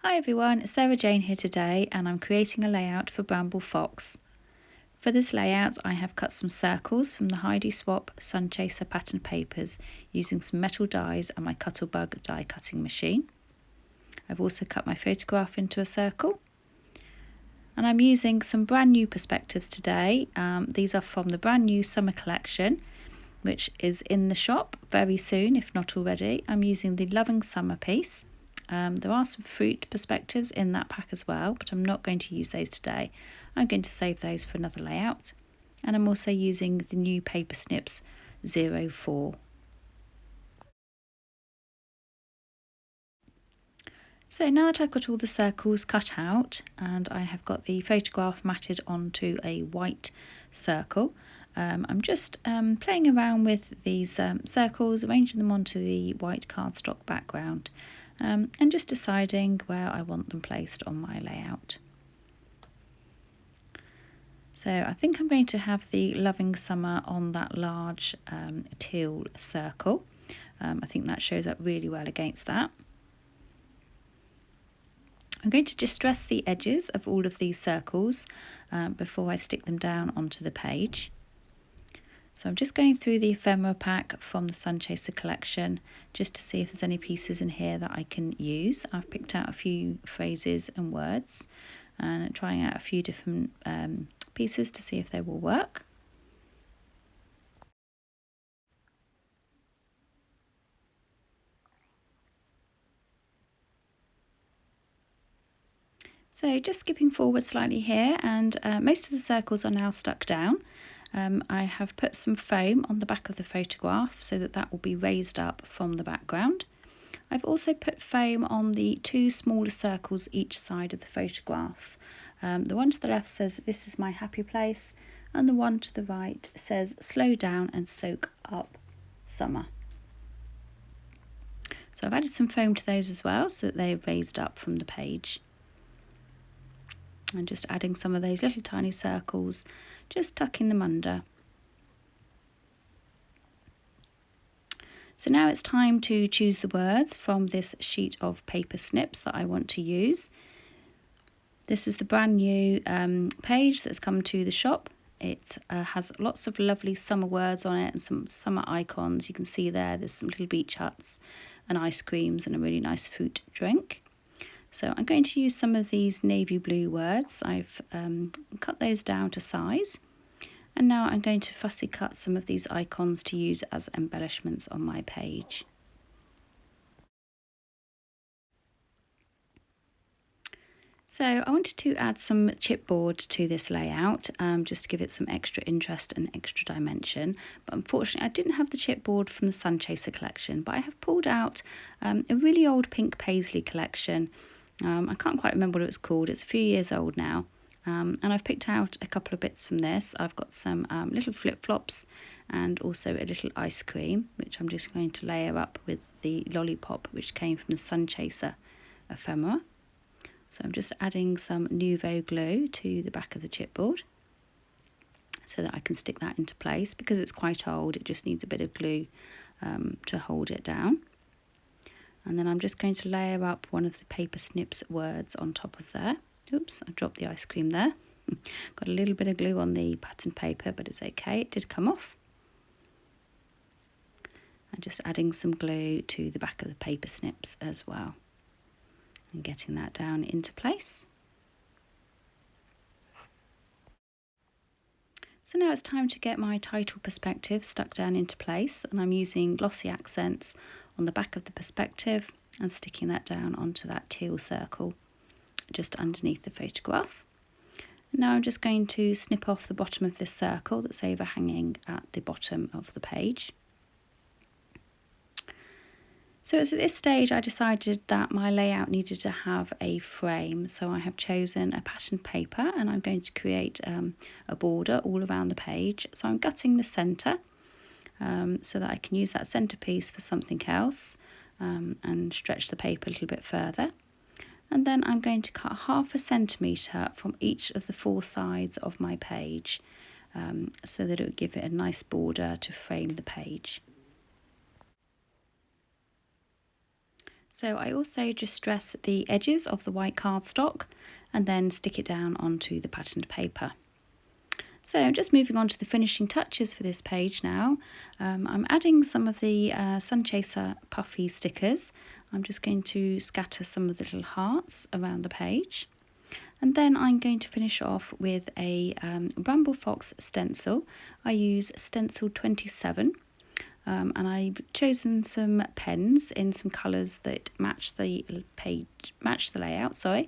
Hi everyone, it's Sarah Jayne here today and I'm creating a layout for Bramble Fox. For this layout I have cut some circles from the Heidi Swapp Sun Chaser pattern papers using some metal dies and my Cuttlebug die cutting machine. I've also cut my photograph into a circle. And I'm using some brand new perspectives today. These are from the brand new summer collection, which is in the shop very soon, if not already. I'm using the Lovin summer piece. There are some fruit perspectives in that pack as well, but I'm not going to use those today. I'm going to save those for another layout. And I'm also using the new Paper Snips 04. So now that I've got all the circles cut out and I have got the photograph matted onto a white circle, I'm just playing around with these circles, arranging them onto the white cardstock background. And just deciding where I want them placed on my layout. So I think I'm going to have the Loving Summer on that large teal circle. I think that shows up really well against that. I'm going to distress the edges of all of these circles before I stick them down onto the page. So I'm just going through the ephemera pack from the Sun Chaser collection just to see if there's any pieces in here that I can use. I've picked out a few phrases and words and trying out a few different pieces to see if they will work. So just skipping forward slightly here, and most of the circles are now stuck down. I have put some foam on the back of the photograph so that that will be raised up from the background. I've also put foam on the two smaller circles each side of the photograph. The one to the left says "This is my happy place" and the one to the right says "Slow down and soak up summer." So I've added some foam to those as well so that they're raised up from the page. And just adding some of those little tiny circles, just tucking them under. So now it's time to choose the words from this sheet of paper snips that I want to use. This is the brand new page that's come to the shop. It has lots of lovely summer words on it and some summer icons. You can see there's some little beach huts and ice creams and a really nice fruit drink. So I'm going to use some of these navy blue words. I've cut those down to size. And now I'm going to fussy cut some of these icons to use as embellishments on my page. So I wanted to add some chipboard to this layout, just to give it some extra interest and extra dimension. But unfortunately I didn't have the chipboard from the Sun Chaser collection, but I have pulled out a really old Pink Paislee collection. I can't quite remember what it was called. It's a few years old now. And I've picked out a couple of bits from this. I've got some little flip-flops and also a little ice cream, which I'm just going to layer up with the lollipop, which came from the Sun Chaser ephemera. So I'm just adding some Nouveau glue to the back of the chipboard so that I can stick that into place. Because it's quite old, it just needs a bit of glue to hold it down. And then I'm just going to layer up one of the Paper Snips words on top of there. Oops, I dropped the ice cream there. Got a little bit of glue on the pattern paper, but it's okay, it did come off. And just adding some glue to the back of the Paper Snips as well. And getting that down into place. So now it's time to get my title perspective stuck down into place, and I'm using glossy accents on the back of the perspective and sticking that down onto that teal circle just underneath the photograph. And now I'm just going to snip off the bottom of this circle that's overhanging at the bottom of the page. So it's at this stage I decided that my layout needed to have a frame, so I have chosen a pattern paper and I'm going to create a border all around the page. So I'm gutting the centre so that I can use that centrepiece for something else and stretch the paper a little bit further. And then I'm going to cut 1/2 centimetre from each of the 4 sides of my page so that it would give it a nice border to frame the page. So I also just stress the edges of the white cardstock and then stick it down onto the patterned paper. So just moving on to the finishing touches for this page now. I'm adding some of the Sun Chaser puffy stickers. I'm just going to scatter some of the little hearts around the page. And then I'm going to finish off with a Bramble Fox stencil. I use stencil 27. And I've chosen some pens in some colours that match the layout. So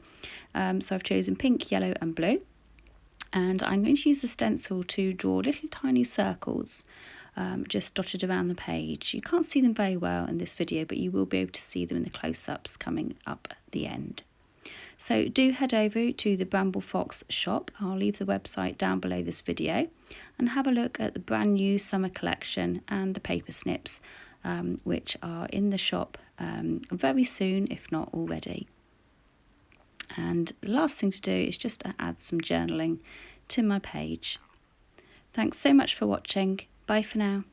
I've chosen pink, yellow, and blue. And I'm going to use the stencil to draw little tiny circles just dotted around the page. You can't see them very well in this video, but you will be able to see them in the close-ups coming up at the end. So do head over to the Bramble Fox shop. I'll leave the website down below this video, and have a look at the brand new summer collection and the paper snips, which are in the shop very soon, if not already. And the last thing to do is just to add some journaling to my page. Thanks so much for watching. Bye for now.